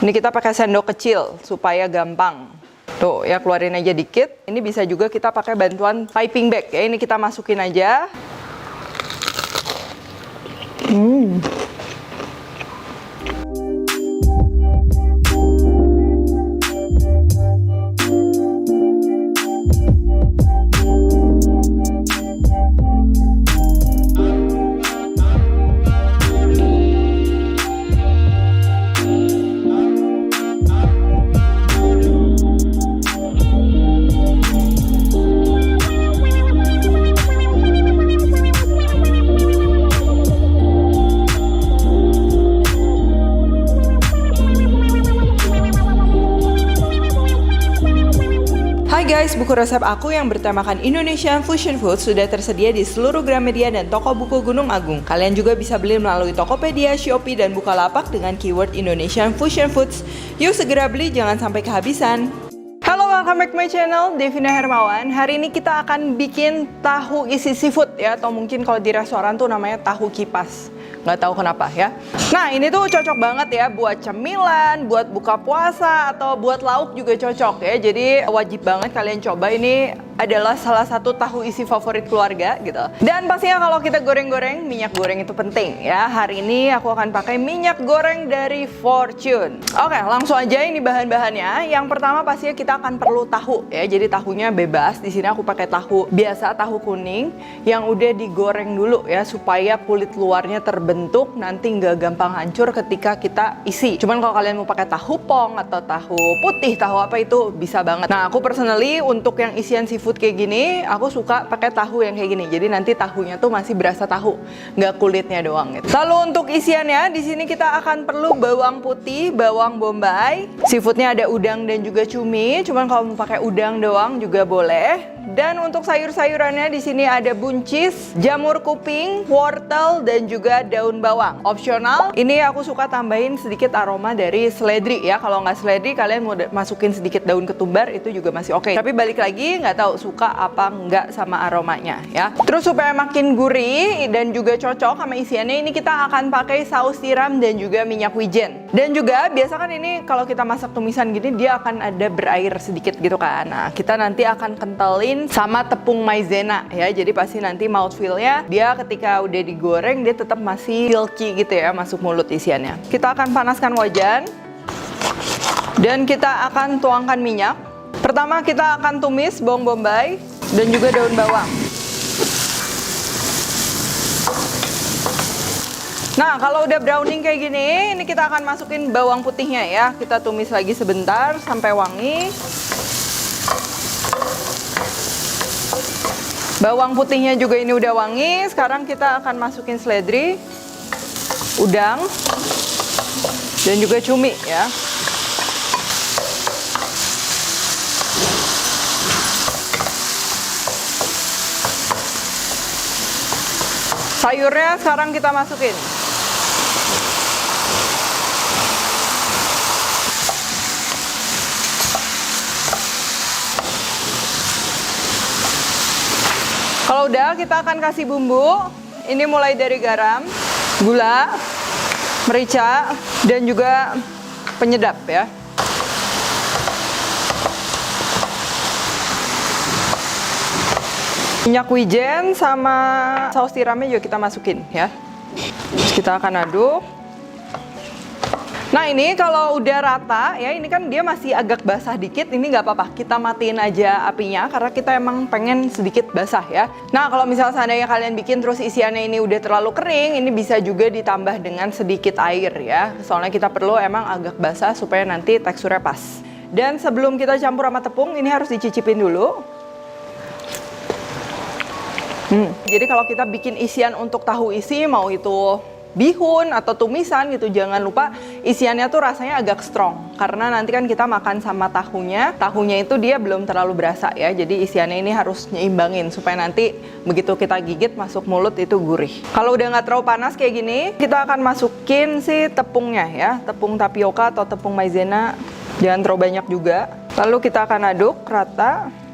Ini kita pakai sendok kecil supaya gampang. Tuh ya, keluarin aja dikit. Ini bisa juga kita pakai bantuan piping bag ya. Ini kita masukin aja. Hai guys, buku resep aku yang bertemakan Indonesian Fusion Food sudah tersedia di seluruh Gramedia dan toko buku Gunung Agung. Kalian juga bisa beli melalui Tokopedia, Shopee, dan Bukalapak dengan keyword Indonesian Fusion Foods. Yuk segera beli, jangan sampai kehabisan. Halo, welcome back to my channel, Devina Hermawan. Hari ini kita akan bikin tahu isi seafood ya, atau mungkin kalau di restoran tuh namanya tahu kipas. Nggak tahu kenapa ya. Nah, ini tuh cocok banget ya buat cemilan, buat buka puasa, atau buat lauk juga cocok ya. Jadi wajib banget kalian coba. Ini adalah salah satu tahu isi favorit keluarga gitu. Dan pastinya kalau kita goreng-goreng, minyak goreng itu penting ya. Hari ini aku akan pakai minyak goreng dari Fortune. Oke, langsung aja ini bahan-bahannya. Yang pertama pastinya kita akan perlu tahu ya. Jadi tahunya bebas. Di sini aku pakai tahu biasa, tahu kuning yang udah digoreng dulu ya supaya kulit luarnya terbentuk, nanti nggak gampang hancur ketika kita isi. Cuman kalau kalian mau pakai tahu pong atau tahu putih, tahu apa itu bisa banget. Nah, aku personally untuk yang isian seafood kayak gini, aku suka pakai tahu yang kayak gini. Jadi nanti tahunya tuh masih berasa tahu, nggak kulitnya doang gitu. Lalu untuk isiannya, di sini kita akan perlu bawang putih, bawang bombay. Seafoodnya ada udang dan juga cumi. Cuman kalau mau pakai udang doang juga boleh. Dan untuk sayur-sayurannya di sini ada buncis, jamur kuping, wortel, dan juga daun bawang. Opsional, ini aku suka tambahin sedikit aroma dari seledri ya. Kalau nggak seledri, kalian mau masukin sedikit daun ketumbar, itu juga masih oke. Tapi balik lagi, nggak tahu suka apa nggak sama aromanya ya. Terus supaya makin gurih dan juga cocok sama isiannya, ini kita akan pakai saus tiram dan juga minyak wijen. Dan juga biasa kan ini kalau kita masak tumisan gini, dia akan ada berair sedikit gitu kan. Nah, kita nanti akan kentalin sama tepung maizena ya. Jadi pasti nanti mouthfeel-nya dia ketika udah digoreng dia tetap masih silky gitu ya, masuk mulut isiannya. Kita akan panaskan wajan dan kita akan tuangkan minyak. Pertama kita akan tumis bawang bombay dan juga daun bawang. Nah, kalau udah browning kayak gini, ini kita akan masukin bawang putihnya ya. Kita tumis lagi sebentar sampai wangi. Bawang putihnya juga ini udah wangi. Sekarang kita akan masukin seledri, udang, dan juga cumi ya. Sayurnya sekarang kita masukin. Kalau udah, kita akan kasih bumbu. Ini mulai dari garam, gula, merica, dan juga penyedap ya. Minyak wijen sama saus tiramnya juga kita masukin ya. Terus kita akan aduk. Nah, ini kalau udah rata ya, ini kan dia masih agak basah dikit, ini nggak apa-apa, kita matiin aja apinya karena kita emang pengen sedikit basah ya. Nah, kalau misalnya seandainya kalian bikin terus isiannya ini udah terlalu kering, ini bisa juga ditambah dengan sedikit air ya. Soalnya kita perlu emang agak basah supaya nanti teksturnya pas. Dan sebelum kita campur sama tepung, ini harus dicicipin dulu. Jadi kalau kita bikin isian untuk tahu isi, mau itu bihun atau tumisan gitu, jangan lupa isiannya tuh rasanya agak strong karena nanti kan kita makan sama tahunya itu dia belum terlalu berasa ya. Jadi isiannya ini harus nyeimbangin supaya nanti begitu kita gigit masuk mulut itu gurih. Kalau udah nggak terlalu panas kayak gini, kita akan masukin si tepungnya ya, tepung tapioka atau tepung maizena, jangan terlalu banyak juga. Lalu kita akan aduk rata.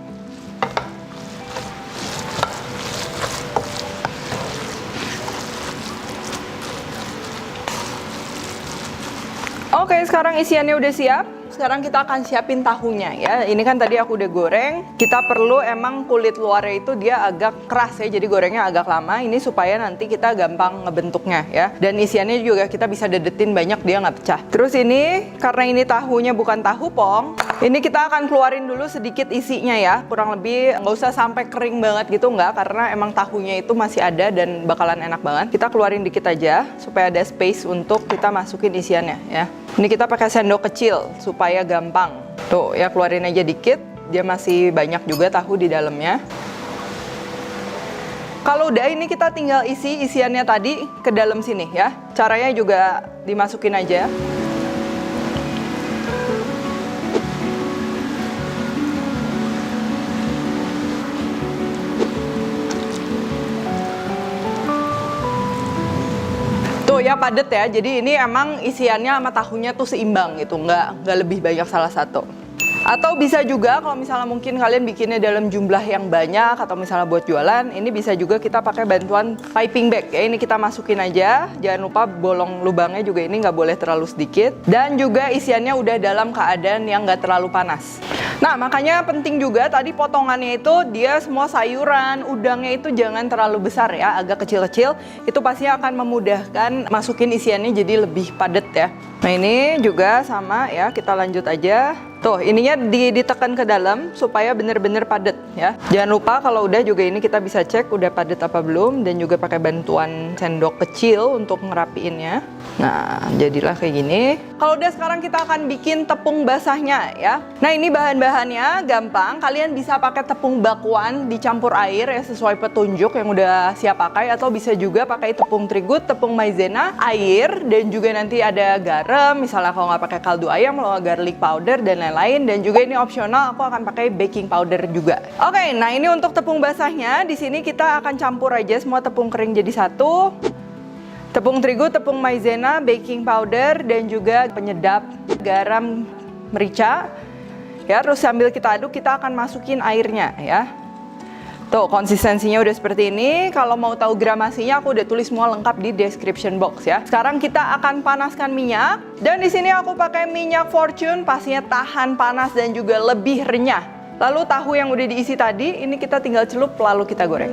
Oke, sekarang isiannya udah siap. Sekarang kita akan siapin tahunya ya. Ini kan tadi aku udah goreng. Kita perlu emang kulit luarnya itu dia agak keras ya. Jadi gorengnya agak lama. Ini supaya nanti kita gampang ngebentuknya ya. Dan isiannya juga kita bisa dedetin banyak, dia nggak pecah. Terus ini karena ini tahunya bukan tahu pong, ini kita akan keluarin dulu sedikit isinya ya. Kurang lebih nggak usah sampai kering banget gitu, nggak. Karena emang tahunya itu masih ada dan bakalan enak banget. Kita keluarin dikit aja supaya ada space untuk kita masukin isiannya ya. Ini kita pakai sendok kecil supaya gampang. Tuh ya, keluarin aja dikit. Dia masih banyak juga tahu di dalamnya. Kalau udah, ini kita tinggal isi isiannya tadi ke dalam sini ya. Caranya juga dimasukin aja. Tuh ya, padet ya. Jadi ini emang isiannya sama tahunya tuh seimbang gitu, nggak lebih banyak salah satu. Atau bisa juga kalau misalnya mungkin kalian bikinnya dalam jumlah yang banyak atau misalnya buat jualan, ini bisa juga kita pakai bantuan piping bag ya. Ini kita masukin aja, jangan lupa bolong lubangnya juga ini nggak boleh terlalu sedikit. Dan juga isiannya udah dalam keadaan yang nggak terlalu panas. Nah, makanya penting juga tadi potongannya itu dia semua sayuran, udangnya itu jangan terlalu besar ya, agak kecil-kecil. Itu pasti akan memudahkan masukin isiannya jadi lebih padat ya. Nah, ini juga sama ya, kita lanjut aja. Tuh, ininya ditekan ke dalam supaya bener-bener padat ya. Jangan lupa kalau udah juga ini kita bisa cek udah padat apa belum, dan juga pakai bantuan sendok kecil untuk ngerapiinnya. Nah, jadilah kayak gini. Kalau udah, sekarang kita akan bikin tepung basahnya ya. Nah, ini bahan-bahannya gampang. Kalian bisa pakai tepung bakwan dicampur air ya, sesuai petunjuk yang udah siap pakai, atau bisa juga pakai tepung terigu, tepung maizena, air, dan juga nanti ada garam. Misalnya kalau nggak pakai kaldu ayam, kalau garlic powder dan lain-lain. Dan juga ini opsional, aku akan pakai baking powder juga. Oke, nah ini untuk tepung basahnya. Di sini kita akan campur aja semua tepung kering jadi satu. Tepung terigu, tepung maizena, baking powder, dan juga penyedap, garam, merica. Ya, terus sambil kita aduk, kita akan masukin airnya ya. Tuh, konsistensinya udah seperti ini. Kalau mau tahu gramasinya, aku udah tulis semua lengkap di description box ya. Sekarang kita akan panaskan minyak. Dan di sini aku pakai minyak Fortune, pastinya tahan panas dan juga lebih renyah. Lalu tahu yang udah diisi tadi, ini kita tinggal celup lalu kita goreng.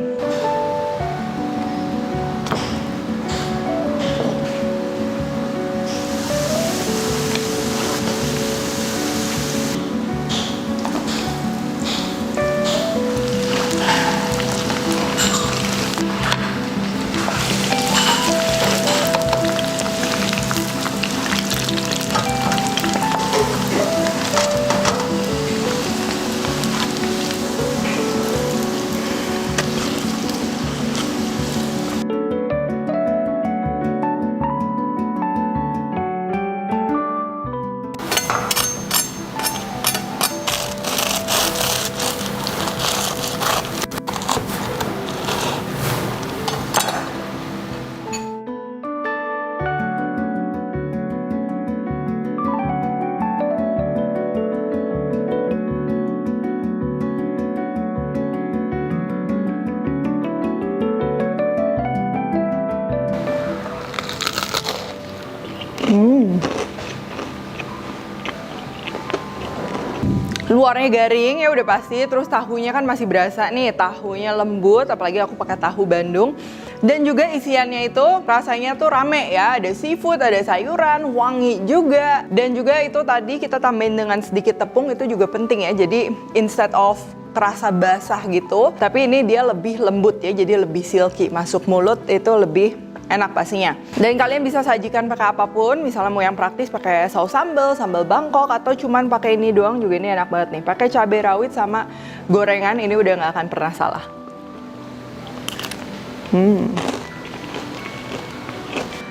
Luarnya garing ya udah pasti, terus tahunya kan masih berasa nih, tahunya lembut, apalagi aku pakai tahu Bandung. Dan juga isiannya itu rasanya tuh rame ya, ada seafood, ada sayuran, wangi juga. Dan juga itu tadi kita tambahin dengan sedikit tepung, itu juga penting ya, jadi instead of terasa basah gitu, tapi ini dia lebih lembut ya, jadi lebih silky, masuk mulut itu lebih enak pastinya. Dan kalian bisa sajikan pakai apapun, misalnya mau yang praktis pakai saus sambal, sambal Bangkok, atau cuman pakai ini doang juga ini enak banget nih. Pakai cabai rawit sama gorengan, ini udah nggak akan pernah salah.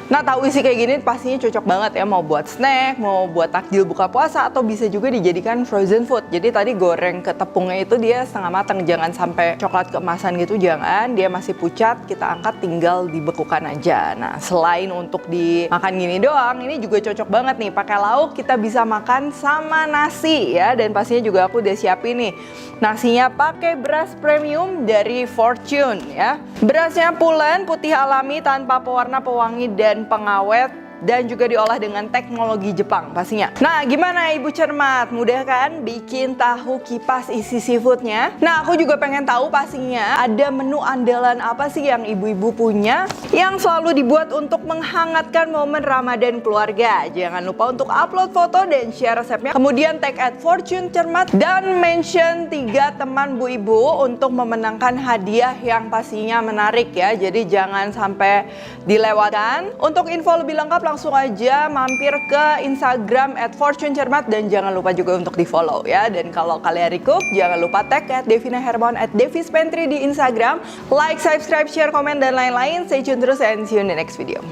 Nah, tahu isi kayak gini pastinya cocok banget ya, mau buat snack, mau buat takjil buka puasa, atau bisa juga dijadikan frozen food. Jadi tadi goreng ke tepungnya itu dia setengah matang, jangan sampai coklat keemasan gitu, jangan. Dia masih pucat, kita angkat tinggal dibekukan aja. Nah, selain untuk dimakan gini doang, ini juga cocok banget nih pakai lauk, kita bisa makan sama nasi ya. Dan pastinya juga aku udah siapin nih nasinya pakai beras premium dari Fortune ya. Berasnya pulen, putih alami, tanpa pewarna, pewangi, dan pengawet, dan juga diolah dengan teknologi Jepang pastinya. Nah, gimana Ibu Cermat? Mudah kan bikin tahu kipas isi seafoodnya? Nah, aku juga pengen tahu pastinya ada menu andalan apa sih yang ibu-ibu punya yang selalu dibuat untuk menghangatkan momen Ramadan keluarga. Jangan lupa untuk upload foto dan share resepnya. Kemudian tag @fortunecermat dan mention 3 teman Bu Ibu untuk memenangkan hadiah yang pastinya menarik ya. Jadi jangan sampai dilewatkan. Untuk info lebih lengkap langsung aja mampir ke Instagram @fortunecermat dan jangan lupa juga untuk di follow ya. Dan kalau kalian recook jangan lupa tag @devinahermawan @devispantry di Instagram. Like, subscribe, share, komen dan lain-lain. Stay tune terus and see you in the next video.